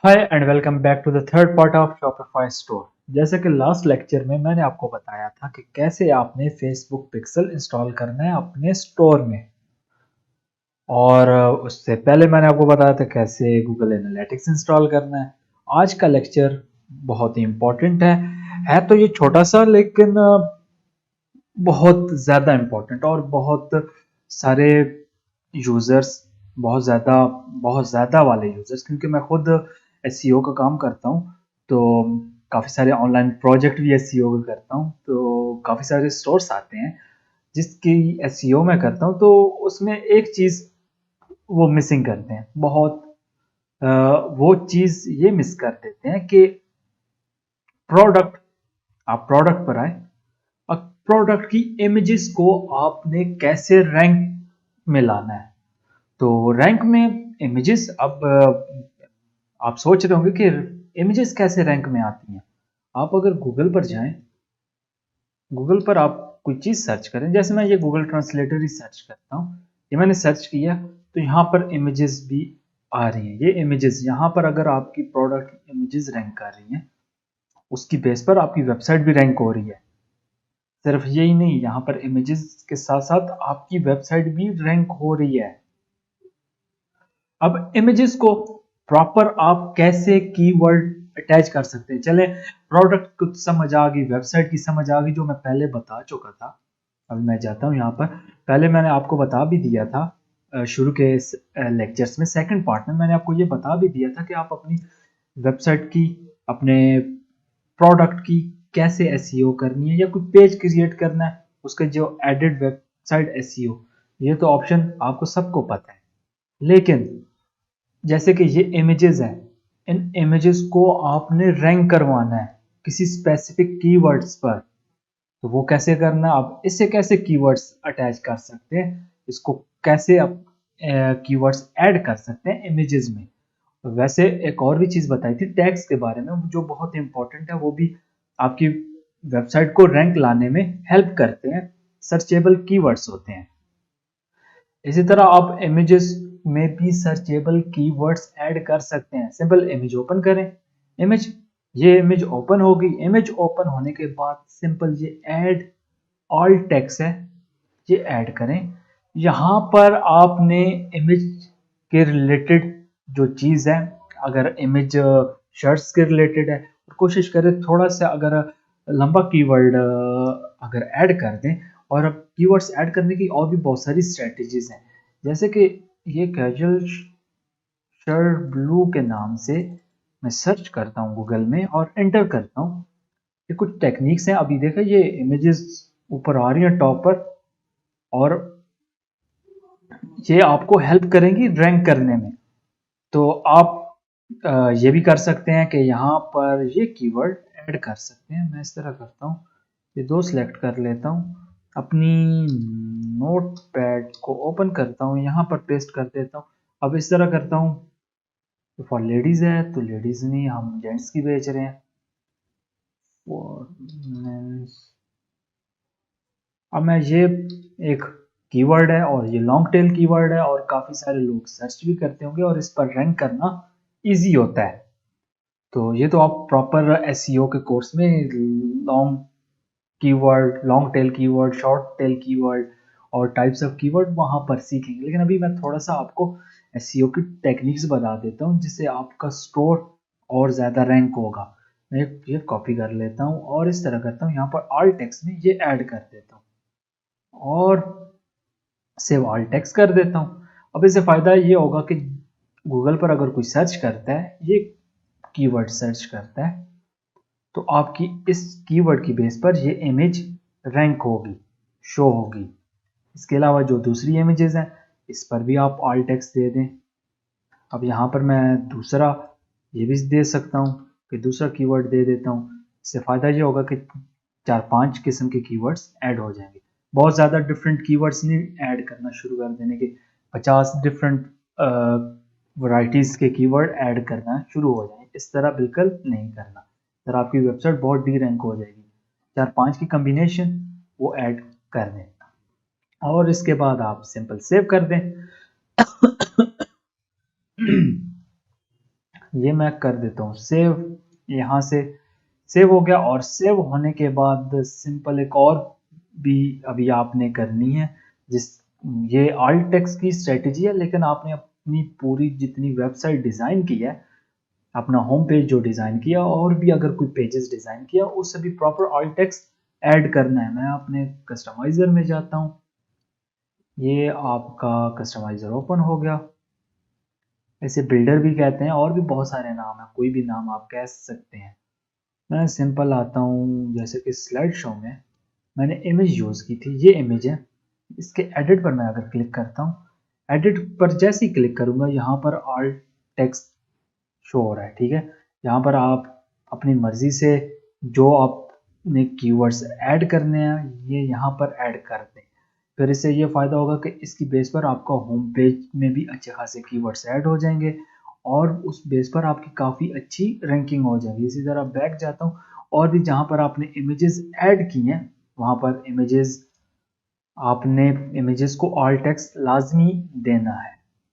Hi and welcome back to the third part of Shopify store. जैसे कि last lecture में मैंने आपको बताया था कि कैसे आपने फेसबुक पिक्सल इंस्टॉल करना है अपने स्टोर में। और उससे पहले मैंने आपको बताया था कैसे गूगल एनालिटिक्स इंस्टॉल करना है। आज का लेक्चर बहुत ही इम्पोर्टेंट है तो ये छोटा सा लेकिन बहुत ज़्यादा इम्पोर्टेंट और बहुत सारे यूज़र्स बहुत ज़्यादा वाले यूज़र्स, क्योंकि मैं खुद एसईओ का काम करता हूँ। तो काफ़ी सारे ऑनलाइन प्रोजेक्ट भी एसईओ का करता हूँ, तो काफ़ी सारे स्टोर्स आते हैं जिसकी एसईओ मैं करता हूँ। तो उसमें एक चीज़ वो मिसिंग करते हैं बहुत। अ, वो चीज़ ये मिस कर देते हैं कि प्रोडक्ट, आप प्रोडक्ट पर आए और प्रोडक्ट की इमेजेस को आपने कैसे रैंक में लाना है। तो रैंक में इमेजेस, अब आप सोच रहे होंगे कि इमेजेस कैसे रैंक में आती हैं। आप अगर गूगल पर जाएं, गूगल पर आप कोई चीज़ सर्च करें, जैसे मैं ये गूगल ट्रांसलेटर ही सर्च करता हूँ। ये मैंने सर्च किया तो यहाँ पर इमेजेस भी आ रही हैं। ये इमेजेस यहाँ पर अगर आपकी प्रोडक्ट इमेजेस रैंक कर रही हैं, उसकी बेस पर आपकी वेबसाइट भी रैंक हो रही है। सिर्फ यही नहीं, यहाँ पर इमेजेस के साथ साथ आपकी वेबसाइट भी रैंक हो रही है। अब इमेजेस को प्रॉपर आप कैसे कीवर्ड अटैच कर सकते हैं। चले, प्रोडक्ट कुछ समझ आ गई, वेबसाइट की समझ आ गई, जो मैं पहले बता चुका था। अब मैं जाता हूँ यहाँ पर। पहले मैंने आपको बता भी दिया था शुरू के लेक्चर्स में, सेकंड पार्ट में मैंने आपको ये बता भी दिया था कि आप अपनी वेबसाइट की, अपने प्रोडक्ट की कैसे एसईओ करनी है, या कोई पेज क्रिएट करना है उसका जो एडेड वेबसाइट एसईओ, ये तो ऑप्शन आपको सबको पता है। लेकिन जैसे कि ये इमेजेस हैं, इन इमेजेस को आपने रैंक करवाना है किसी स्पेसिफिक कीवर्ड्स पर। तो वो कैसे करना है, आप इससे कैसे कीवर्ड्स अटैच कर सकते हैं, इसको कैसे आप कीवर्ड्स ऐड कर सकते हैं इमेजेस में। वैसे एक और भी चीज़ बताई थी टैग्स के बारे में, जो बहुत इंपॉर्टेंट है। वो भी आपकी वेबसाइट को रैंक लाने में हेल्प करते हैं, सर्चेबल कीवर्ड्स होते हैं। इसी तरह आप इमेजेस में भी सर्चेबल कीवर्ड्स ऐड कर सकते हैं। सिंपल इमेज ओपन करें, इमेज, ये इमेज ओपन होगी। इमेज ओपन होने के बाद सिंपल ये ऐड ऑल टेक्स्ट है, ये ऐड करें। यहाँ पर आपने इमेज के रिलेटेड जो चीज़ है, अगर इमेज शर्ट्स के रिलेटेड है, कोशिश करें थोड़ा सा अगर लंबा कीवर्ड अगर ऐड कर दें। और अब कीवर्ड्स ऐड करने की और भी बहुत सारी स्ट्रेटजीज हैं, जैसे कि ये कैजुअल शर्ट ब्लू के नाम से मैं सर्च करता हूँ गूगल में और एंटर करता हूँ। ये कुछ टेक्निक्स हैं। अभी देखा, ये इमेजेस ऊपर आ रही हैं टॉप पर, और ये आपको हेल्प करेंगी रैंक करने में। तो आप ये भी कर सकते हैं कि यहाँ पर ये कीवर्ड ऐड कर सकते हैं। मैं इस तरह करता हूँ, ये दो सिलेक्ट कर लेता हूँ, अपनी नोट पैड को ओपन करता हूँ, यहाँ पर पेस्ट कर देता हूँ। अब इस तरह करता हूँ, तो फॉर लेडीज़ है तो लेडीज़ नहीं, हम जेंट्स की बेच रहे हैं। फॉर मेंस, अब मैं ये एक कीवर्ड है और ये लॉन्ग टेल कीवर्ड है, और काफ़ी सारे लोग सर्च भी करते होंगे और इस पर रैंक करना इजी होता है। तो ये तो आप प्रॉपर एसईओ के कोर्स में long keyword, long tail keyword, short tail keyword और टाइप्स ऑफ कीवर्ड वहाँ पर सीखेंगे। लेकिन अभी मैं थोड़ा सा आपको एसईओ की टेक्निक्स बता देता हूँ, जिससे आपका स्टोर और ज़्यादा रैंक होगा। मैं ये कॉपी कर लेता हूँ और इस तरह करता हूँ, यहाँ पर ऑल टेक्स्ट में ये ऐड कर देता हूँ और सेव ऑल टेक्स्ट कर देता हूँ। अब इससे फ़ायदा ये होगा कि गूगल पर अगर कोई सर्च करता है, ये कीवर्ड सर्च करता है, तो आपकी इस कीवर्ड की बेस पर ये इमेज रैंक होगी, शो होगी। इसके अलावा जो दूसरी इमेजेस हैं, इस पर भी आप ऑल टेक्स्ट दे दें। अब यहाँ पर मैं दूसरा ये भी दे सकता हूँ कि दूसरा कीवर्ड दे देता हूँ। इससे फ़ायदा ये होगा कि 4-5 किस्म के कीवर्ड्स ऐड हो जाएंगे। बहुत ज़्यादा डिफरेंट कीवर्ड्स नहीं ऐड करना शुरू कर देने के, 50 डिफरेंट वैरायटीज़ के कीवर्ड ऐड करना शुरू हो जाए, इस तरह बिल्कुल नहीं करना। सर आपकी वेबसाइट बहुत डी रैंक हो जाएगी। 4-5 की कम्बिनेशन वो ऐड कर दें और इसके बाद आप सिंपल सेव कर दें। ये मैं कर देता हूँ सेव। यहाँ से सेव हो गया, और सेव होने के बाद सिंपल एक और भी अभी आपने करनी है, जिस ये ऑल्ट टेक्स्ट की स्ट्रेटेजी है, लेकिन आपने अपनी पूरी जितनी वेबसाइट डिज़ाइन की है, अपना होम पेज जो डिज़ाइन किया और भी अगर कोई पेजेस डिज़ाइन किया, उस सभी प्रॉपर ऑल्ट टेक्स्ट ऐड करना है। मैं अपने कस्टमाइज़र में जाता हूँ, ये आपका कस्टमाइज़र ओपन हो गया। इसे बिल्डर भी कहते हैं, और भी बहुत सारे नाम हैं, कोई भी नाम आप कह सकते हैं। मैं सिंपल आता हूँ, जैसे कि स्लाइड शो में मैंने इमेज यूज़ की थी, ये इमेज है। इसके एडिट पर मैं अगर क्लिक करता हूँ, एडिट पर जैसे ही क्लिक करूँगा, यहाँ पर ऑल टेक्स्ट शो हो रहा है, ठीक है। यहाँ पर आप अपनी मर्ज़ी से जो आपने कीवर्ड्स ऐड करने हैं, ये यहाँ पर ऐड कर दें। फिर इससे ये फ़ायदा होगा कि इसकी बेस पर आपका होम पेज में भी अच्छे खासे कीवर्ड्स ऐड हो जाएंगे, और उस बेस पर आपकी काफ़ी अच्छी रैंकिंग हो जाएगी। इसी तरह बैक जाता हूँ, और भी जहाँ पर आपने इमेजेस ऐड की हैं, वहाँ पर इमेजेस, आपने इमेजेस को ऑल टेक्स्ट लाजमी देना है।